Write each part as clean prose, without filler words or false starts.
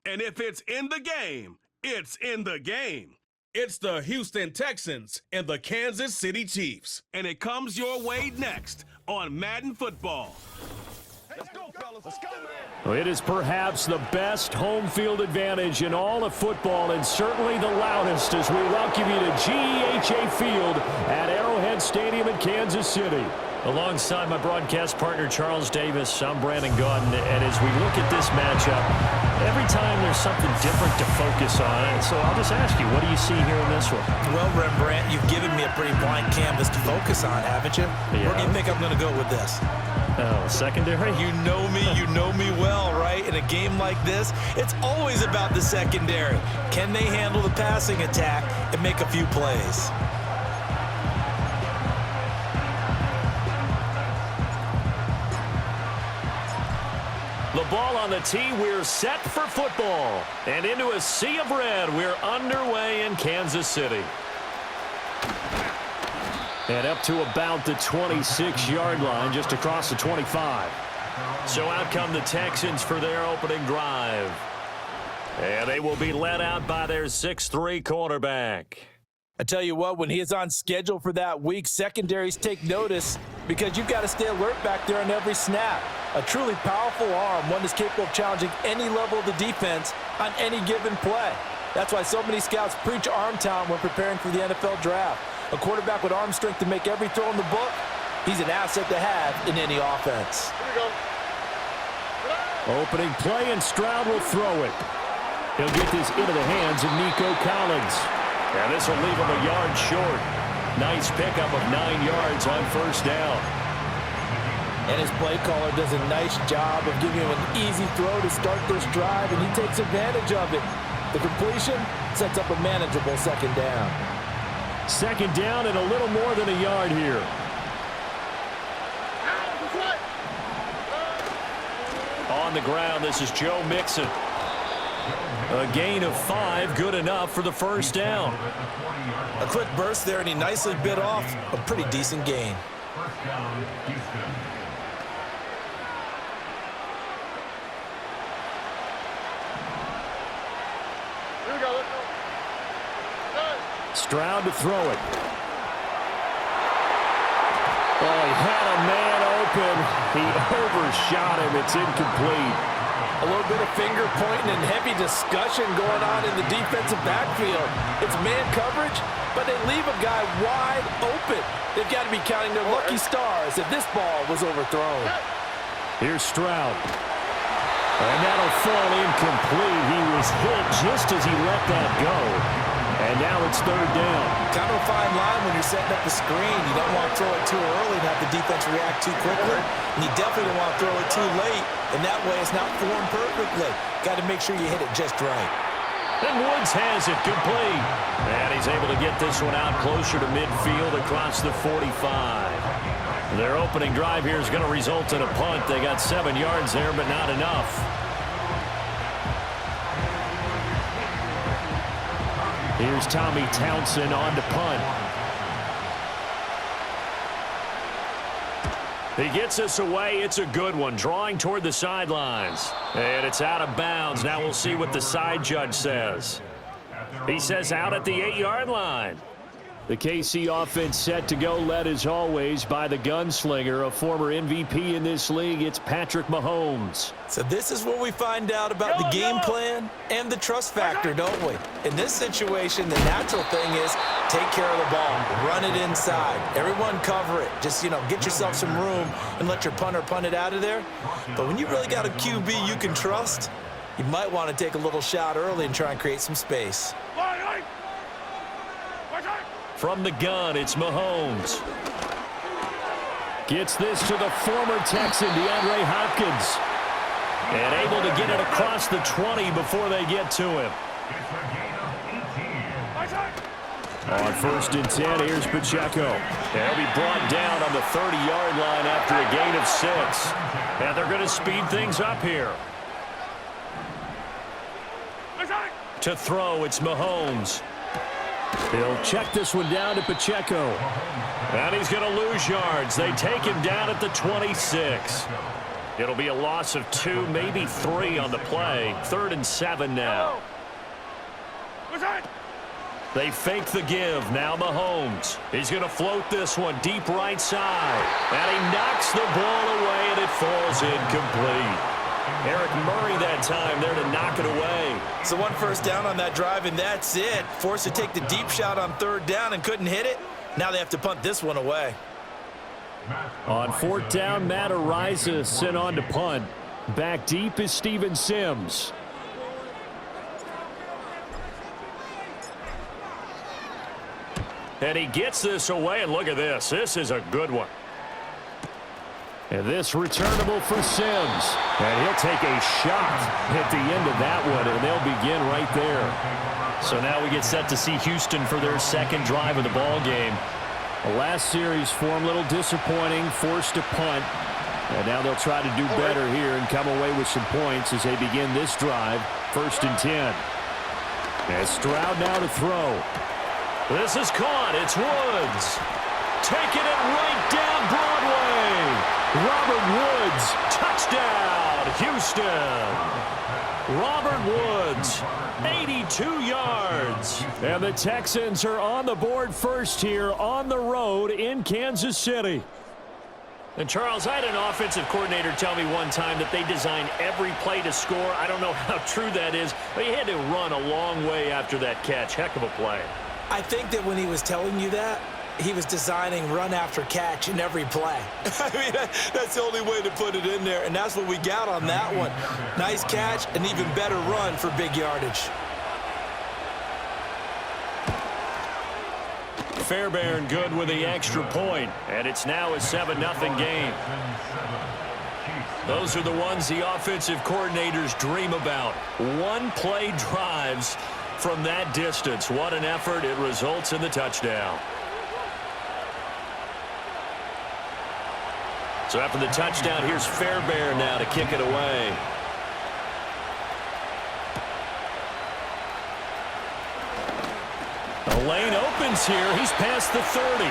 And if it's in the game, it's in the game. It's the Houston Texans and the Kansas City Chiefs. And it comes your way next on Madden Football. Let's go, fellas. Let's go, man. Well, it is perhaps the best home field advantage in all of football, and certainly the loudest as we welcome you to GEHA Field at Arrowhead Stadium in Kansas City. Alongside my broadcast partner, Charles Davis, I'm Brandon Gaudin, and as we look at this matchup, every time there's something different to focus on. So I'll just ask you, what do you see here in this one? Well, Rembrandt, you've given me a pretty blank canvas to focus on, haven't you? Yeah. Where do you think I'm going to go with this? Oh, secondary? You know me well, right? In a game like this, it's always about the secondary. Can they handle the passing attack and make a few plays? The ball on the tee, we're set for football. And into a sea of red, we're underway in Kansas City. And up to about the 26-yard line, just across the 25. So out come the Texans for their opening drive. And they will be led out by their 6'3" quarterback. I tell you what, when he is on schedule for that week, secondaries take notice because you've got to stay alert back there on every snap. A truly powerful arm, one that's capable of challenging any level of the defense on any given play. That's why so many scouts preach arm talent when preparing for the NFL draft. A quarterback with arm strength to make every throw in the book, he's an asset to have in any offense. Here we go. Opening play, and Stroud will throw it. He'll get this into the hands of Nico Collins. And this will leave him a yard short. Nice pickup of 9 yards on first down. And his play caller does a nice job of giving him an easy throw to start this drive, and he takes advantage of it. The completion sets up a manageable second down. Second down and a little more than a yard here. On the ground, this is Joe Mixon. A gain of 5, good enough for the first down. A quick burst there, and he nicely bit off a pretty decent gain. First down, Houston. Here we go. Let's go. Stroud to throw it. Oh, he had a man open. He overshot him. It's incomplete. A little bit of finger pointing and heavy discussion going on in the defensive backfield. It's man coverage, but they leave a guy wide open. They've got to be counting their lucky stars if this ball was overthrown. Here's Stroud. And that'll fall incomplete. He was hit just as he let that go. And now it's third down. Kind of a fine line when you're setting up the screen. You don't want to throw it too early and have the defense react too quickly. And you definitely don't want to throw it too late. And that way it's not formed perfectly. Got to make sure you hit it just right. And Woods has it complete. And he's able to get this one out closer to midfield across the 45. Their opening drive here is going to result in a punt. They got 7 yards there, but not enough. Here's Tommy Townsend on to punt. He gets us away. It's a good one. Drawing toward the sidelines. And it's out of bounds. Now we'll see what the side judge says. He says out at the 8-yard line. The KC offense set to go, led as always by the gunslinger, a former MVP in this league. It's Patrick Mahomes. So this is where we find out about the game plan and the trust factor, don't we? In this situation, the natural thing is take care of the ball, run it inside. Everyone cover it. Just, get yourself some room and let your punter punt it out of there. But when you really got a QB you can trust, you might want to take a little shot early and try and create some space. From the gun, it's Mahomes. Gets this to the former Texan, DeAndre Hopkins. And able to get it across the 20 before they get to him. On 1st and 10, here's Pacheco. They'll be brought down on the 30-yard line after a gain of 6. And they're going to speed things up here. To throw, it's Mahomes. He'll check this one down to Pacheco. And he's going to lose yards. They take him down at the 26. It'll be a loss of 2, maybe 3 on the play. 3rd and 7 now. They fake the give. Now Mahomes. He's going to float this one deep right side. And he knocks the ball away, and it falls incomplete. Eric Murray that time there to knock it away. So 1 first down on that drive, and that's it. Forced to take the deep shot on 3rd down and couldn't hit it. Now they have to punt this one away. On 4th down, Matt Araiza sent on to punt. Back deep is Steven Sims. And he gets this away, and look at this. This is a good one. And this returnable for Sims. And he'll take a shot at the end of that one, and they'll begin right there. So now we get set to see Houston for their 2nd drive of the ball game. The last series for him, a little disappointing, forced to punt. And now they'll try to do better here and come away with some points as they begin this drive. 1st and 10. And Stroud now to throw. This is caught. It's Woods. Taking it right down Broadway. Robert Woods. Touchdown, Houston. Robert Woods, 82 yards. And the Texans are on the board first here on the road in Kansas City. And Charles, I had an offensive coordinator tell me one time that they design every play to score. I don't know how true that is, but he had to run a long way after that catch. Heck of a play. I think that when he was telling you that, he was designing run after catch in every play. I mean, that's the only way to put it in there, and that's what we got on that one. Nice catch, an even better run for big yardage. Fairbairn good with the extra point, and it's now a 7-0 game. Those are the ones the offensive coordinators dream about. One-play drives from that distance. What an effort. It results in the touchdown. So after the touchdown, here's Fairbairn now to kick it away. The lane opens here. He's past the 30.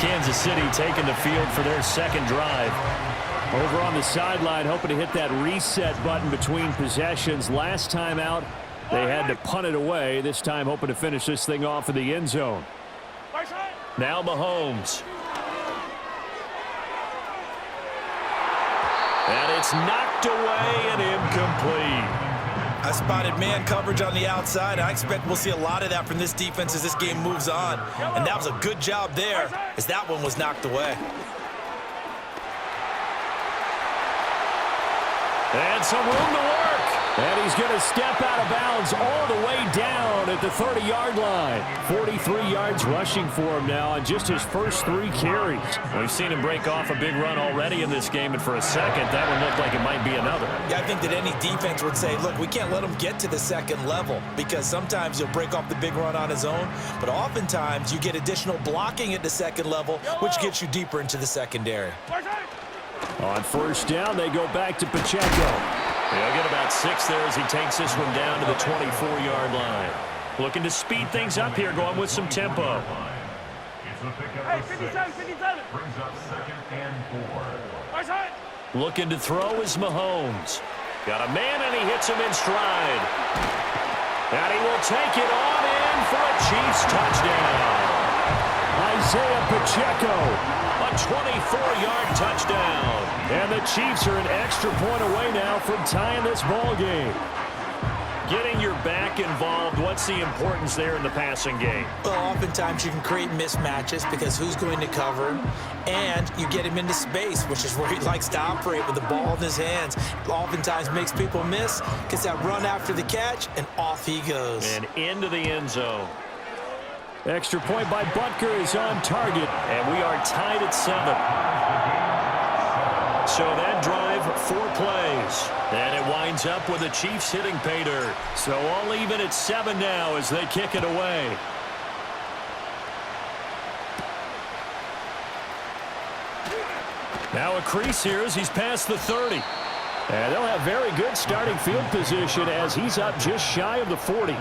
Kansas City taking the field for their 2nd drive. Over on the sideline, hoping to hit that reset button between possessions. Last time out, they had to punt it away. This time, hoping to finish this thing off in the end zone. Now Mahomes. And it's knocked away and incomplete. I spotted man coverage on the outside. I expect we'll see a lot of that from this defense as this game moves on. And that was a good job there as that one was knocked away. And some room to work. And he's going to step out of bounds all the way down at the 30-yard line. 43 yards rushing for him now on just his first 3 carries. We've seen him break off a big run already in this game, and for a second, that one looked like it might be another. Yeah, I think that any defense would say, look, we can't let him get to the 2nd level because sometimes he'll break off the big run on his own, but oftentimes you get additional blocking at the 2nd level, which gets you deeper into the secondary. On 1st down, they go back to Pacheco. He'll get about 6 there as he takes this one down to the 24-yard line. Looking to speed things up here, going with some tempo. Hey, 57, 57. Brings up 2nd and 4. Looking to throw is Mahomes. Got a man, and he hits him in stride. And he will take it on in for a Chiefs touchdown. Isaiah Pacheco. A 24-yard touchdown. And the Chiefs are an extra point away now from tying this ball game. Getting your back involved, what's the importance there in the passing game? Well, oftentimes you can create mismatches because who's going to cover him, and you get him into space, which is where he likes to operate with the ball in his hands. Oftentimes makes people miss, gets that run after the catch, and off he goes. And into the end zone. Extra point by Butker is on target, and we are tied at 7. So that drive, 4 plays, and it winds up with the Chiefs hitting pay dirt. So all even at 7 now as they kick it away. Now a crease here as he's past the 30. And they'll have very good starting field position as he's up just shy of the 40.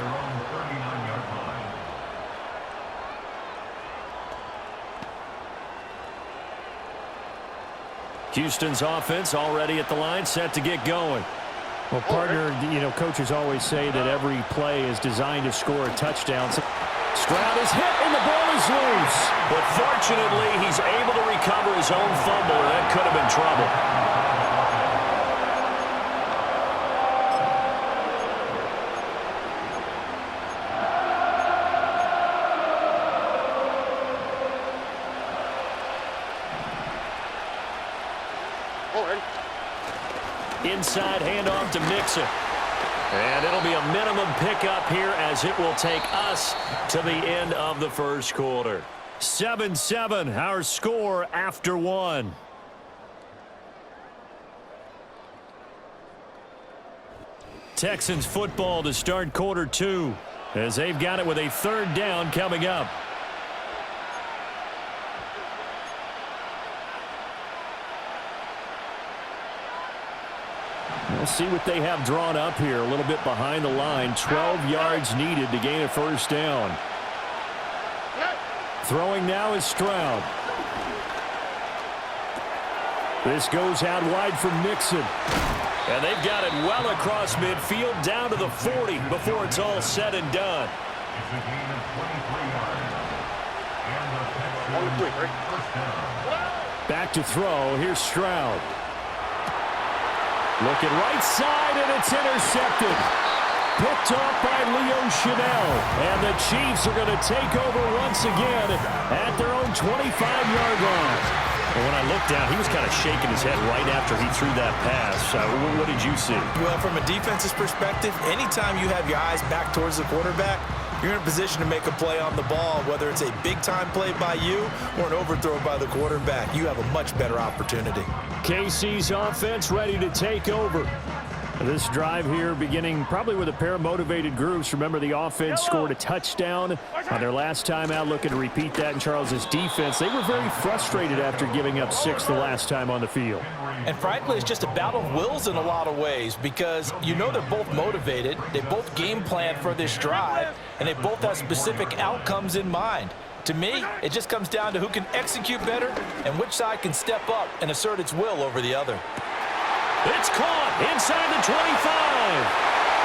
Houston's offense already at the line, set to get going. Well, partner, coaches always say that every play is designed to score a touchdown. Stroud is hit, and the ball is loose. But fortunately, he's able to recover his own fumble, or that could have been trouble. Inside handoff to Mixon. And it'll be a minimum pickup here as it will take us to the end of the first quarter. 7-7, our score after one. Texans football to start quarter two as they've got it with a third down coming up. We'll see what they have drawn up here. A little bit behind the line. 12 yards needed to gain a first down. Throwing now is Stroud. This goes out wide for Mixon. And they've got it well across midfield down to the 40 before it's all said and done. It's a gain of 23 yards. And the Texans first down. Back to throw. Here's Stroud. Looking right side, and it's intercepted. Picked off by Leo Chanel. And the Chiefs are going to take over once again at their own 25-yard line. And when I looked down, he was kind of shaking his head right after he threw that pass. What did you see? Well, from a defense's perspective, anytime you have your eyes back towards the quarterback, you're in a position to make a play on the ball, whether it's a big-time play by you or an overthrow by the quarterback. You have a much better opportunity. KC's offense ready to take over. This drive here beginning probably with a pair of motivated groups. Remember, the offense scored a touchdown on their last time out, looking to repeat that in Charles's defense. They were very frustrated after giving up 6 the last time on the field. And frankly, it's just a battle of wills in a lot of ways because they're both motivated. They both game plan for this drive, and they both have specific outcomes in mind. To me, it just comes down to who can execute better and which side can step up and assert its will over the other. It's caught inside the 25.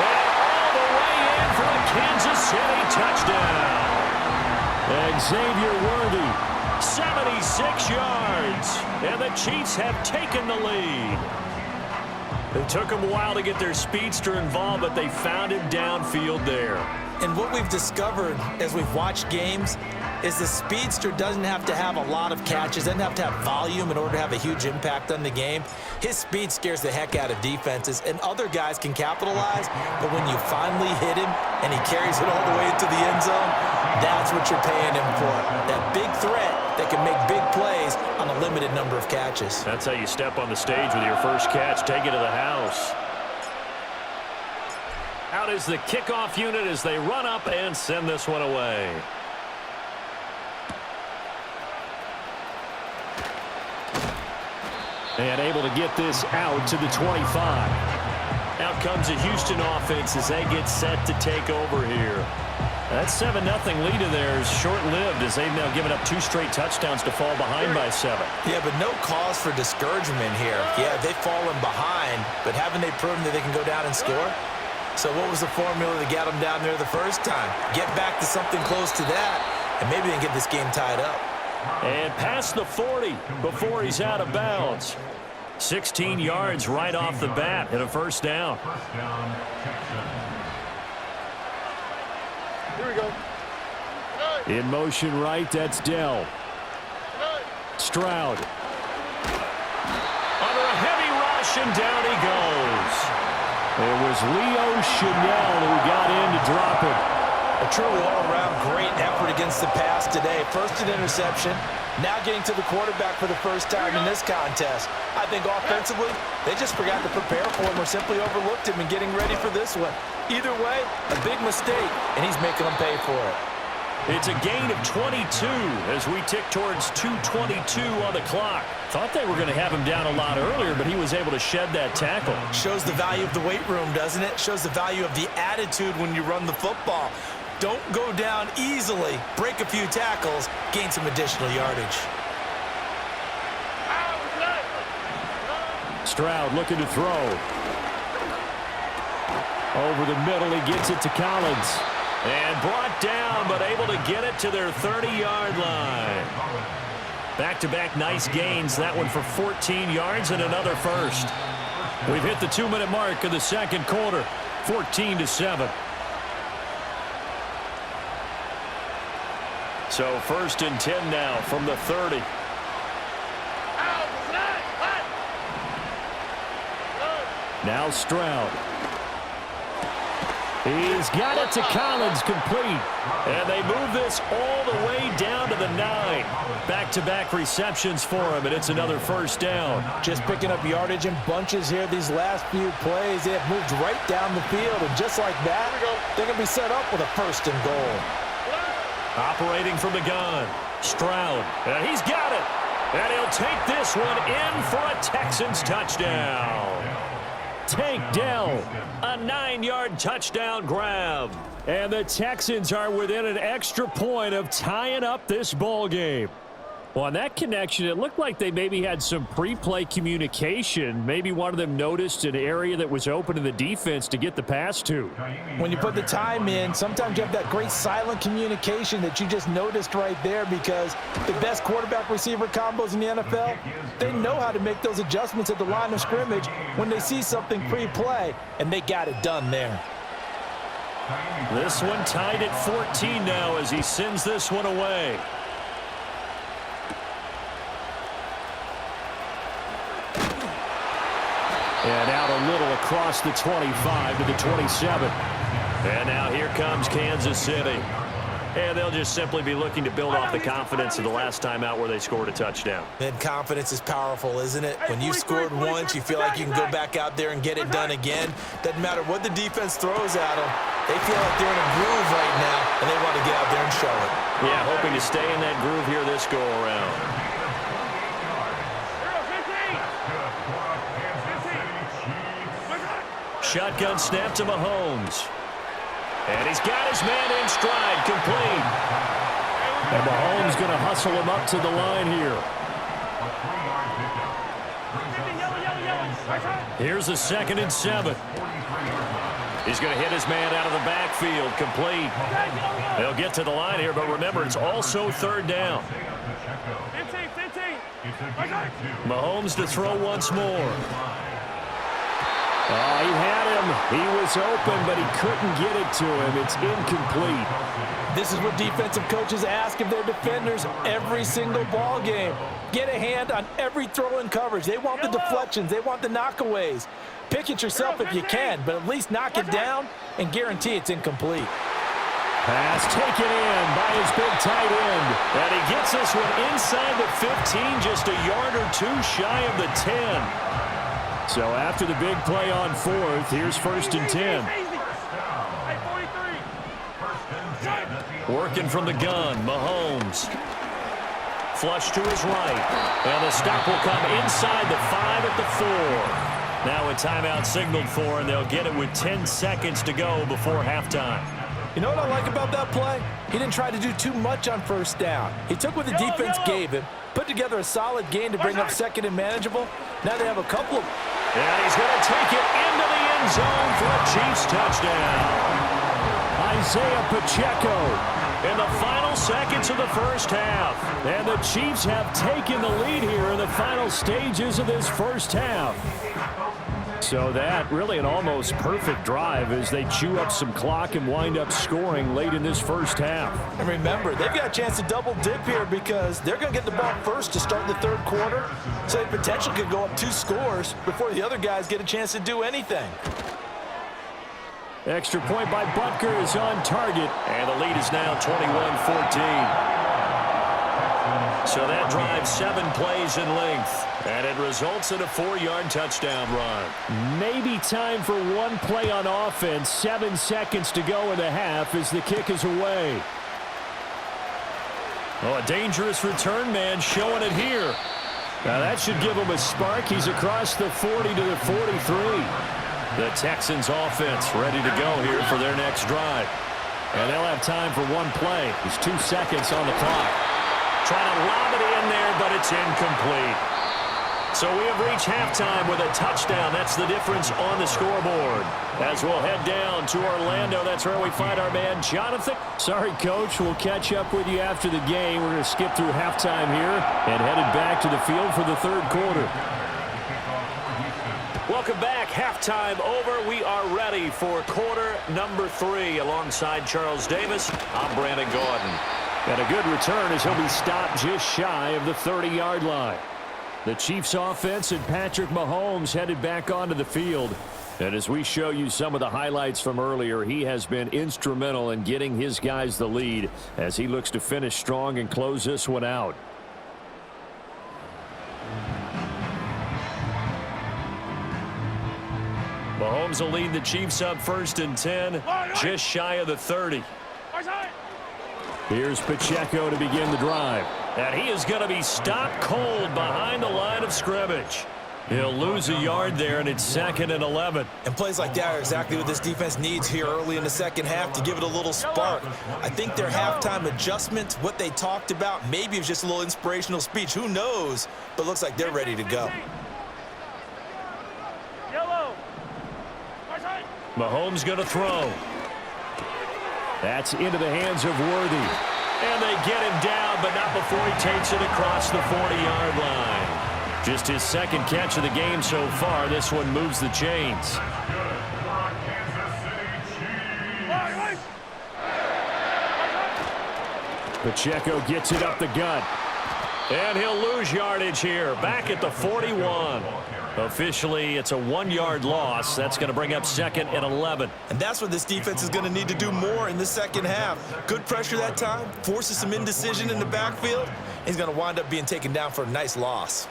And all the way in for a Kansas City touchdown. Xavier Worthy. 76 yards. And the Chiefs have taken the lead. It took them a while to get their speedster involved, but they found him downfield there. And what we've discovered as we've watched games is the speedster doesn't have to have a lot of catches, doesn't have to have volume in order to have a huge impact on the game. His speed scares the heck out of defenses, and other guys can capitalize, but when you finally hit him and he carries it all the way into the end zone, that's what you're paying him for. That big threat that can make big plays on a limited number of catches. That's how you step on the stage with your first catch, take it to the house. Out is the kickoff unit as they run up and send this one away. And able to get this out to the 25. Out comes the Houston offense as they get set to take over here. That 7-0 lead of theirs short-lived as they've now given up 2 straight touchdowns to fall behind by 7. Yeah, but no cause for discouragement here. Yeah, they've fallen behind, but haven't they proven that they can go down and score? So what was the formula that got them down there the first time? Get back to something close to that, and maybe they can get this game tied up. And past the 40 before he's out of bounds. 16 yards right off the bat and a first down. First down, Texans. Here we go. In motion right, that's Dell. Stroud. Under a heavy rush, and down he goes. It was Leo Chanel who got in to drop it. A truly all-around great effort against the pass today. First an interception, now getting to the quarterback for the first time in this contest. I think offensively, they just forgot to prepare for him or simply overlooked him in getting ready for this one. Either way, a big mistake, and he's making them pay for it. It's a gain of 22 as we tick towards 2:22 on the clock. Thought they were going to have him down a lot earlier, but he was able to shed that tackle. Shows the value of the weight room, doesn't it? Shows the value of the attitude when you run the football. Don't go down easily. Break a few tackles, gain some additional yardage. Stroud looking to throw. Over the middle, he gets it to Collins. And brought down, but able to get it to their 30-yard line. Back-to-back nice gains. That one for 14 yards and another first. We've hit the 2-minute mark of the second quarter, 14-7. So 1st and 10 now from the 30. Now Stroud. He's got it to Collins, complete. And they move this all the way down to the 9. Back-to-back receptions for him, and it's another first down. Just picking up yardage in bunches here these last few plays. They have moved right down the field, and just like that, they're going to be set up with a 1st and goal. Operating from the gun, Stroud, and he's got it. And he'll take this one in for a Texans touchdown. Tank Dell. A 9-yard touchdown grab. And the Texans are within an extra point of tying up this ball game. Well, on that connection, it looked like they maybe had some pre-play communication. Maybe one of them noticed an area that was open to the defense to get the pass to. When you put the time in, sometimes you have that great silent communication that you just noticed right there, because the best quarterback-receiver combos in the NFL, they know how to make those adjustments at the line of scrimmage when they see something pre-play, and they got it done there. This one tied at 14 now as he sends this one away. And out a little across the 25 to the 27. And now here comes Kansas City. And they'll just simply be looking to build off the confidence of the last time out where they scored a touchdown. And confidence is powerful, isn't it? When you scored once, you feel like you can go back out there and get it done again. Doesn't matter what the defense throws at them. They feel like they're in a groove right now, and they want to get out there and show it. Yeah, hoping to stay in that groove here this go-around. Shotgun snap to Mahomes. And he's got his man in stride, complete. And Mahomes going to hustle him up to the line here. Here's a 2nd and 7. He's going to hit his man out of the backfield, complete. They'll get to the line here, but remember, it's also 3rd down. Mahomes to throw once more. He had him. He was open, but he couldn't get it to him. It's incomplete. This is what defensive coaches ask of their defenders every single ball game. Get a hand on every throw in coverage. They want the deflections. They want the knockaways. Pick it yourself if you can, but at least knock it down and guarantee it's incomplete. Pass taken in by his big tight end. And he gets this one inside the 15, just a yard or two shy of the 10. So after the big play on 4th, here's 1st and 10. Working from the gun, Mahomes. Flush to his right. And the stop will come inside the 5 at the 4. Now a timeout signaled for, and they'll get it with 10 seconds to go before halftime. You know what I like about that play? He didn't try to do too much on 1st down. He took what the defense gave him, put together a solid game to bring up 2nd and manageable. Now they have a couple of... And he's going to take it into the end zone for a Chiefs touchdown. Isaiah Pacheco. In the final seconds of the first half. And the Chiefs have taken the lead here in the final stages of this first half. So that really an almost perfect drive as they chew up some clock and wind up scoring late in this first half. And remember, they've got a chance to double dip here because they're going to get the ball first to start the 3rd quarter. So they potentially could go up 2 scores before the other guys get a chance to do anything. Extra point by Butker is on target. And the lead is now 21-14. So that drives 7 plays in length. And it results in a 4-yard touchdown run. Maybe time for one play on offense. 7 seconds to go in the half as the kick is away. Oh, a dangerous return man showing it here. Now that should give him a spark. He's across the 40 to the 43. The Texans offense ready to go here for their next drive. And they'll have time for one play. There's 2 seconds on the clock. Trying to lob it in there, but it's incomplete. So we have reached halftime with a touchdown. That's the difference on the scoreboard. As we'll head down to Orlando, that's where we find our man Jonathan. Sorry, Coach. We'll catch up with you after the game. We're going to skip through halftime here and headed back to the field for the third quarter. Welcome back. Halftime over. We are ready for quarter number 3. Alongside Charles Davis, I'm Brandon Gordon. And a good return as he'll be stopped just shy of the 30-yard line. The Chiefs offense and Patrick Mahomes headed back onto the field. And as we show you some of the highlights from earlier, he has been instrumental in getting his guys the lead as he looks to finish strong and close this one out. Mahomes will lead the Chiefs up 1st and 10, just shy of the 30. Here's Pacheco to begin the drive. And he is going to be stopped cold behind the line of scrimmage. He'll lose a yard there, and it's 2nd and 11. And plays like that are exactly what this defense needs here early in the second half to give it a little spark. I think their halftime adjustment, what they talked about, maybe it was just a little inspirational speech. Who knows? But looks like they're ready to go. Mahomes going to throw. That's into the hands of Worthy. And they get him down, but not before he takes it across the 40-yard line. Just his 2nd catch of the game so far. This one moves the chains. Pacheco gets it up the gut. And he'll lose yardage here. Back at the 41. Officially, it's a 1-yard loss. That's going to bring up 2nd and 11. And that's what this defense is going to need to do more in the second half. Good pressure that time. Forces some indecision in the backfield. He's going to wind up being taken down for a nice loss.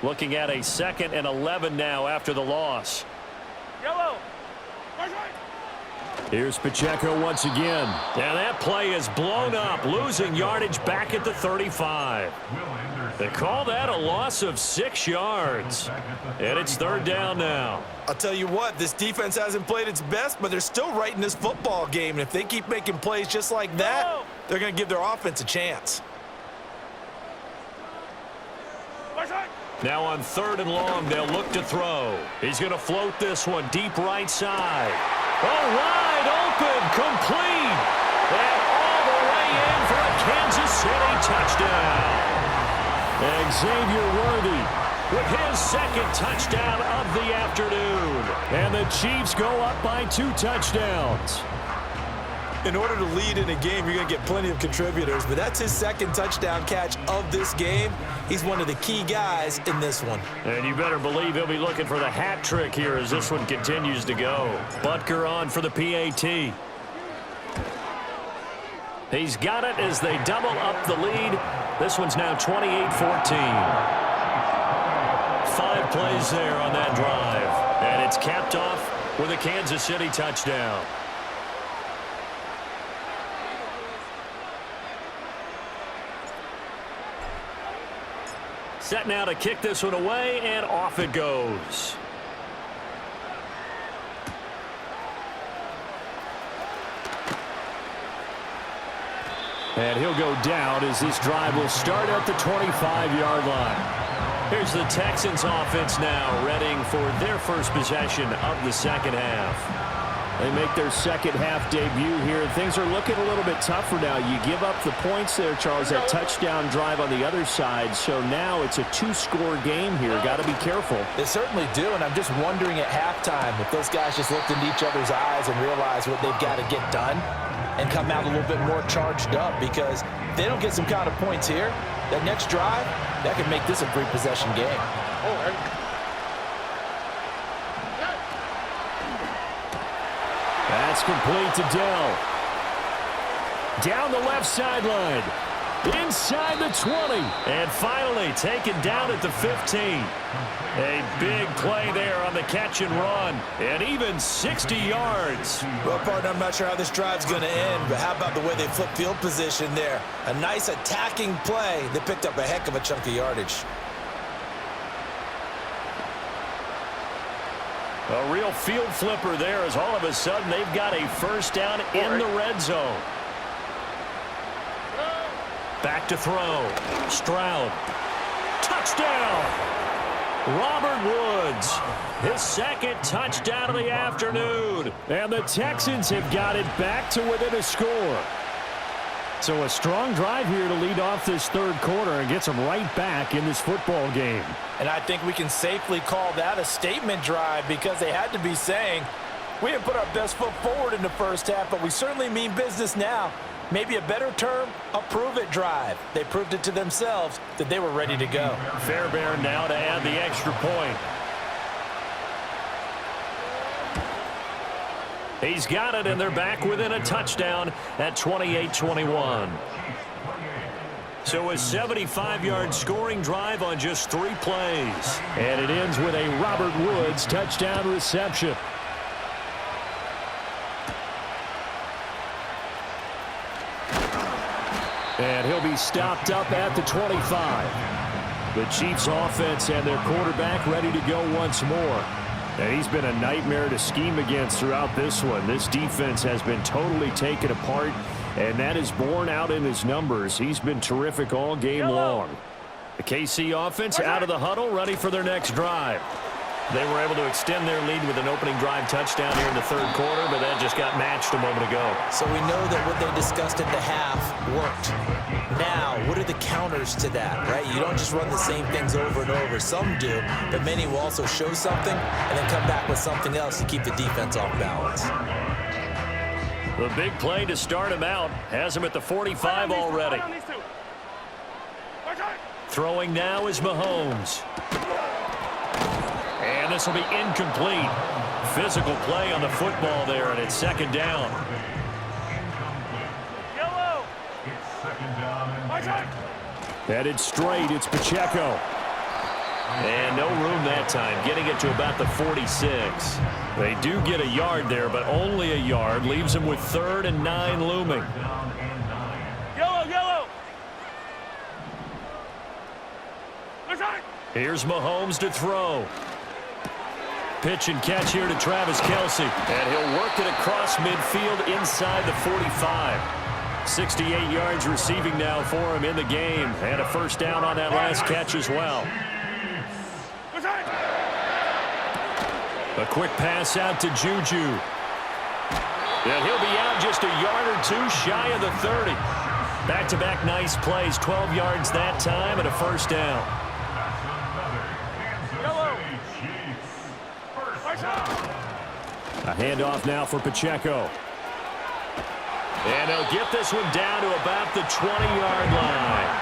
Looking at a 2nd and 11 now after the loss. Here's Pacheco once again. And that play is blown up, losing yardage back at the 35. They call that a loss of 6 yards. And it's 3rd down now. I'll tell you what, this defense hasn't played its best, but they're still right in this football game. And if they keep making plays just like that, they're going to give their offense a chance. Now on 3rd and long, they'll look to throw. He's going to float this one deep right side. Oh, wide open, complete. And all the way in for a Kansas City touchdown. Xavier Worthy with his 2nd touchdown of the afternoon. And the Chiefs go up by 2 touchdowns. In order to lead in a game, you're going to get plenty of contributors, but that's his 2nd touchdown catch of this game. He's one of the key guys in this one. And you better believe he'll be looking for the hat trick here as this one continues to go. Butker on for the PAT. He's got it as they double up the lead. This one's now 28-14. 5 plays there on that drive. And it's capped off with a Kansas City touchdown. Set now to kick this one away, and off it goes. And he'll go down as this drive will start at the 25-yard line. Here's the Texans offense now, readying for their first possession of the second half. They make their second half debut here. Things are looking a little bit tougher now. You give up the points there, Charles, that touchdown drive on the other side. So now it's a 2-score game here. Got to be careful. They certainly do, and I'm just wondering at halftime if those guys just looked into each other's eyes and realized what they've got to get done and come out a little bit more charged up, because if they don't get some kind of points here, that next drive, that could make this a 3-possession game. That's complete to Dell. Down the left sideline. Inside the 20. And finally taken down at the 15. A big play there on the catch and run. And even 60 yards. Well, partner, I'm not sure how this drive's going to end, but how about the way they flip field position there? A nice attacking play that picked up a heck of a chunk of yardage. A real field flipper there, as all of a sudden they've got a first down in the red zone. Back to throw. Stroud. Touchdown! Robert Woods, his second touchdown of the afternoon. And the Texans have got it back to within a score. So a strong drive here to lead off this third quarter and gets them right back in this football game. And I think we can safely call that a statement drive because they had to be saying, we didn't put our best foot forward in the first half, but we certainly mean business now. Maybe a better term, a prove-it drive. They proved it to themselves that they were ready to go. Fairbairn now to add the extra point. He's got it, and they're back within a touchdown at 28-21. So a 75-yard scoring drive on just 3 plays. And it ends with a Robert Woods touchdown reception. And he'll be stopped up at the 25. The Chiefs offense and their quarterback ready to go once more. And he's been a nightmare to scheme against throughout this one. This defense has been totally taken apart, and that is borne out in his numbers. He's been terrific all game long. The KC offense out of the huddle, ready for their next drive. They were able to extend their lead with an opening drive touchdown here in the third quarter, but that just got matched a moment ago. So we know that what they discussed at the half worked. Now, what are the counters to that, right? You don't just run the same things over and over. Some do, but many will also show something and then come back with something else to keep the defense off balance. The big play to start him out has him at the 45 already. Throwing now is Mahomes. And this will be incomplete. Physical play on the football there, and it's second down. Yellow. It's second down and 8. Headed straight, it's Pacheco. And no room that time, getting it to about the 46. They do get a yard there, but only a yard. Leaves them with 3rd and 9 looming. Yellow. Here's Mahomes to throw. Pitch and catch here to Travis Kelce. And he'll work it across midfield inside the 45. 68 yards receiving now for him in the game. And a first down on that last catch as well. A quick pass out to Juju. And he'll be out just a yard or two shy of the 30. Back-to-back nice plays. 12 yards that time and a first down. A handoff now for Pacheco. And he'll get this one down to about the 20-yard line.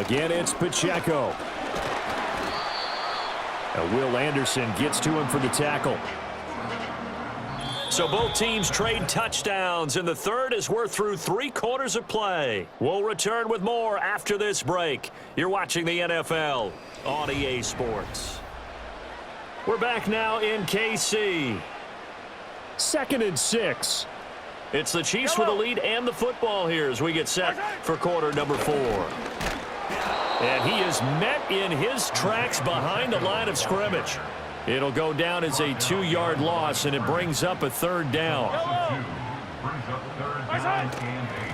Again, it's Pacheco. Will Anderson gets to him for the tackle. So both teams trade touchdowns, and the third as we're through 3 quarters of play. We'll return with more after this break. You're watching the NFL on EA Sports. We're back now in KC. 2nd and 6. It's the Chiefs with the lead and the football here as we get set for quarter number 4. And he is met in his tracks behind the line of scrimmage. It'll go down as a 2-yard loss, and it brings up a 3rd down.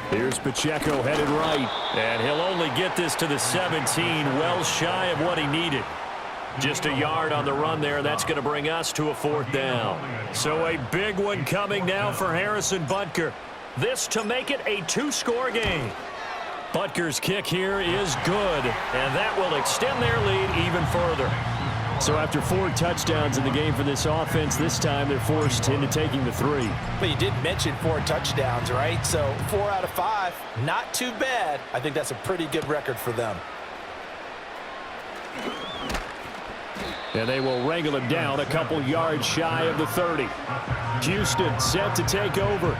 Here's Pacheco headed right. And he'll only get this to the 17, well shy of what he needed. Just a yard on the run there. That's going to bring us to a 4th down. So a big one coming now for Harrison Butker. This to make it a 2-score game. Butker's kick here is good, and that will extend their lead even further. So after 4 touchdowns in the game for this offense, this time they're forced into taking the 3. But you did mention 4 touchdowns, right? So 4 out of 5, not too bad. I think that's a pretty good record for them. And they will wrangle him down a couple yards shy of the 30. Houston set to take over.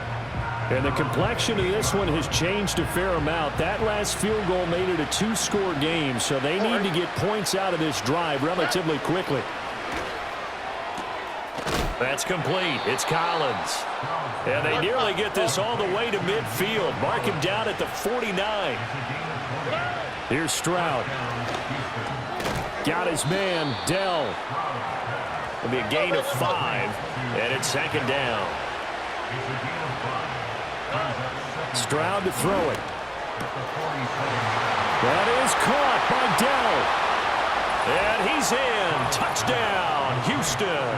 And the complexion of this one has changed a fair amount. That last field goal made it a 2-score game, so they need to get points out of this drive relatively quickly. That's complete. It's Collins. And they nearly get this all the way to midfield. Mark him down at the 49. Here's Stroud. Got his man, Dell. It'll be a gain of 5, and it's second down. Stroud to throw it. That is caught by Dell. And he's in. Touchdown, Houston.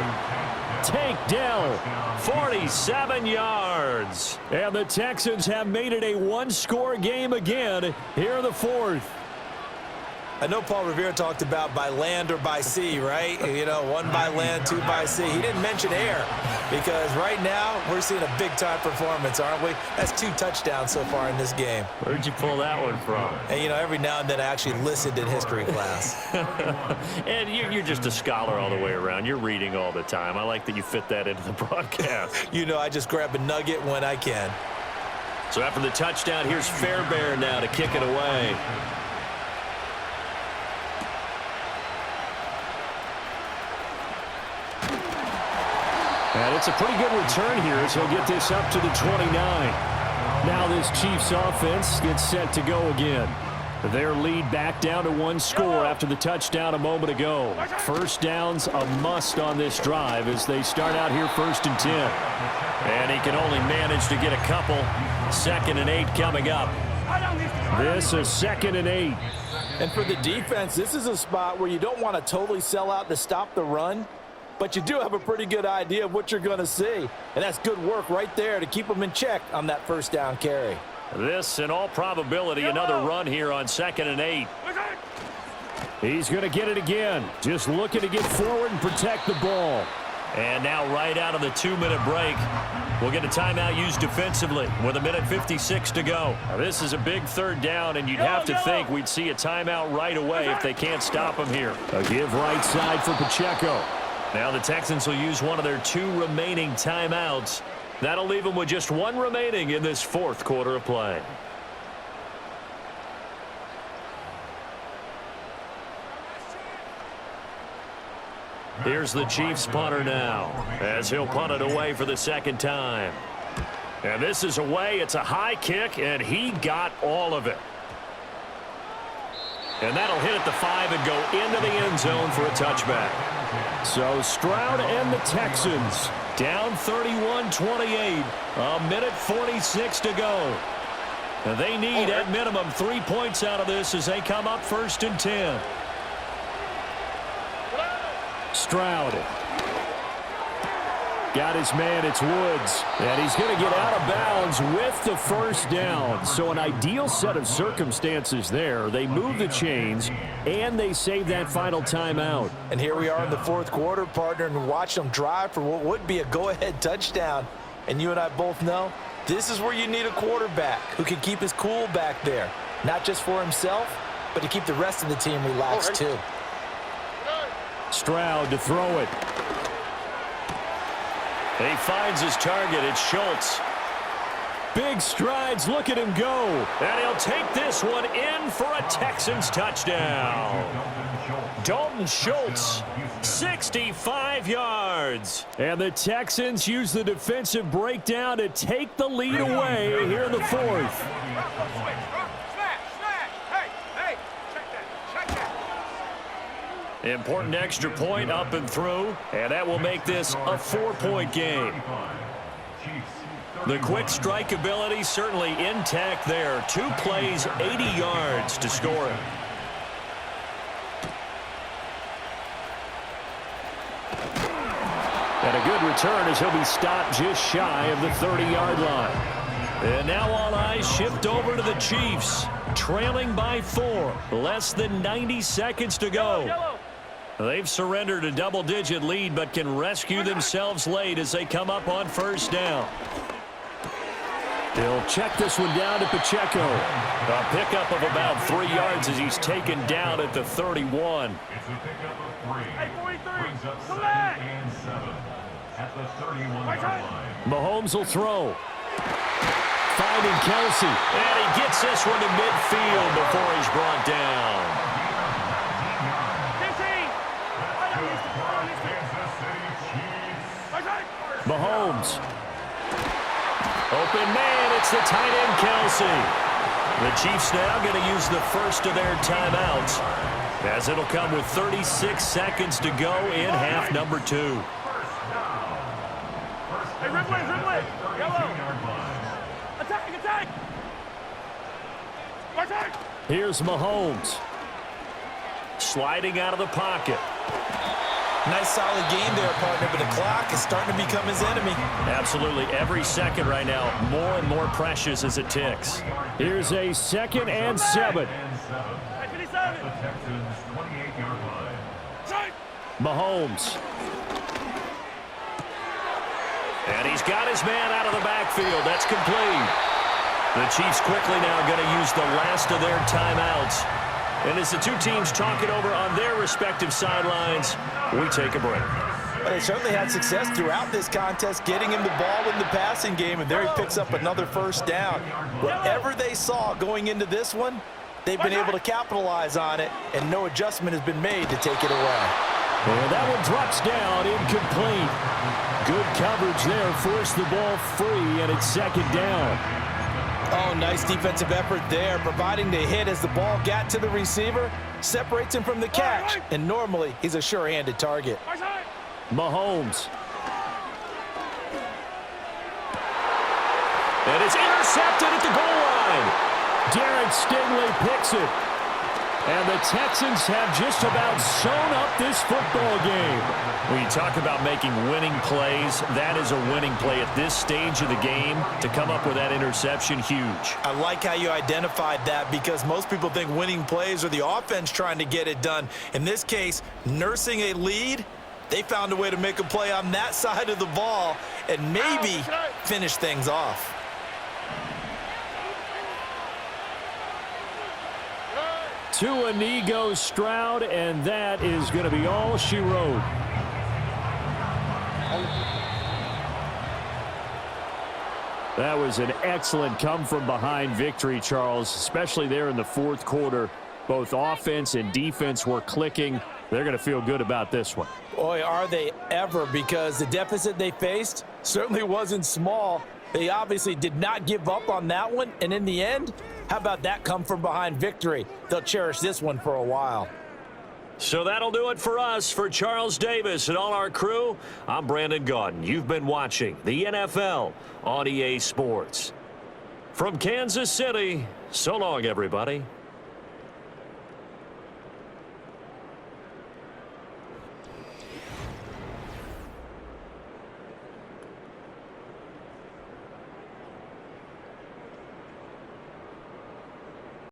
Take Dell, 47 yards. And the Texans have made it a one-score game again here in the fourth. I know Paul Revere talked about by land or by sea, right? You know, 1 by land, 2 by sea. He didn't mention air because right now we're seeing a big-time performance, aren't we? That's 2 touchdowns so far in this game. Where'd you pull that one from? And, you know, every now and then I actually listened in history class. And you're just a scholar all the way around. You're reading all the time. I like that you fit that into the broadcast. You know, I just grab a nugget when I can. So after the touchdown, here's Fairbairn now to kick it away. And it's a pretty good return here as he'll get this up to the 29. Now this Chiefs offense gets set to go again. Their lead back down to 1 score after the touchdown a moment ago. First down's a must on this drive as they start out here 1st and 10. And he can only manage to get a couple. 2nd and 8 coming up. This is 2nd and 8. And for the defense, this is a spot where you don't want to totally sell out to stop the run, but you do have a pretty good idea of what you're going to see. And that's good work right there to keep them in check on that 1st down carry. This, in all probability, another run here on 2nd and 8. He's going to get it again. Just looking to get forward and protect the ball. And now right out of the 2-minute break, we'll get a timeout used defensively with 1:56 to go. Now, this is a big 3rd down, and you'd have to think we'd see a timeout right away if they can't stop him here. A give right side for Pacheco. Now the Texans will use one of their 2 remaining timeouts. That'll leave them with just 1 remaining in this 4th quarter of play. Here's the Chiefs punter now as he'll punt it away for the 2nd time. And this is away. It's a high kick, and he got all of it. And that'll hit at the 5 and go into the end zone for a touchback. So Stroud and the Texans down 31-28. 1:46 to go. And they need at minimum 3 points out of this as they come up 1st and 10. Stroud. Got his man, it's Woods. And he's going to get out of bounds with the 1st down. So an ideal set of circumstances there. They move the chains, and they save that final timeout. And here we are in the 4th quarter, partner, and watch them drive for what would be a go-ahead touchdown. And you and I both know this is where you need a quarterback who can keep his cool back there. Not just for himself, but to keep the rest of the team relaxed too. Stroud to throw it. He finds his target. It's Schultz. Big strides. Look at him go. And he'll take this one in for a Texans touchdown. Dalton Schultz, 65 yards. And the Texans use the defensive breakdown to take the lead away here in the 4th. Important extra point up and through, and that will make this a 4-point game. The quick strike ability certainly intact there. 2 plays, 80 yards to score it. And a good return as he'll be stopped just shy of the 30-yard line. And now all eyes shift over to the Chiefs, trailing by 4. Less than 90 seconds to go. They've surrendered a double-digit lead, but can rescue themselves late as they come up on 1st down. He'll check this one down to Pacheco. A pickup of about 3 yards as he's taken down at the 31. It's a pickup of 3. Brings up 2nd and 7 at the 31-yard line. Mahomes will throw. Finding Kelsey. And he gets this one to midfield before he's brought down. Mahomes. Open man, it's the tight end Kelsey. The Chiefs now going to use the first of their timeouts. As it'll come with 36 seconds to go in half number 2. Hey, Ridley, yellow. Attack. Here's Mahomes. Sliding out of the pocket. Nice solid game there, partner, but the clock is starting to become his enemy. Absolutely. Every second right now, more and more precious as it ticks. Here's a 2nd and 7. The Texans' 28-yard line. Mahomes. And he's got his man out of the backfield. That's complete. The Chiefs quickly now going to use the last of their timeouts. And as the two teams talk it over on their respective sidelines, we take a break. Well, they certainly had success throughout this contest, getting him the ball in the passing game, and there he picks up another first down. Whatever they saw going into this one, they've been able to capitalize on it, and no adjustment has been made to take it away. And that one drops down, incomplete. Good coverage there, forced the ball free, and it's 2nd down. Oh, nice defensive effort there, providing the hit as the ball got to the receiver, separates him from the catch, and normally he's a sure-handed target. Mahomes. And it's intercepted at the goal line. Derek Stingley picks it. And the Texans have just about sewn up this football game. When you talk about making winning plays, that is a winning play at this stage of the game. To come up with that interception, huge. I like how you identified that, because most people think winning plays are the offense trying to get it done. In this case, nursing a lead, they found a way to make a play on that side of the ball and maybe finish things off. To a knee goes Stroud, and that is going to be all she wrote. That was an excellent come-from-behind victory, Charles, especially there in the 4th quarter. Both offense and defense were clicking. They're going to feel good about this one. Boy, are they ever, because the deficit they faced certainly wasn't small. They obviously did not give up on that one, and in the end, how about that come-from-behind victory? They'll cherish this one for a while. So that'll do it for us. For Charles Davis and all our crew, I'm Brandon Gaudin. You've been watching the NFL on EA Sports. From Kansas City, so long, everybody.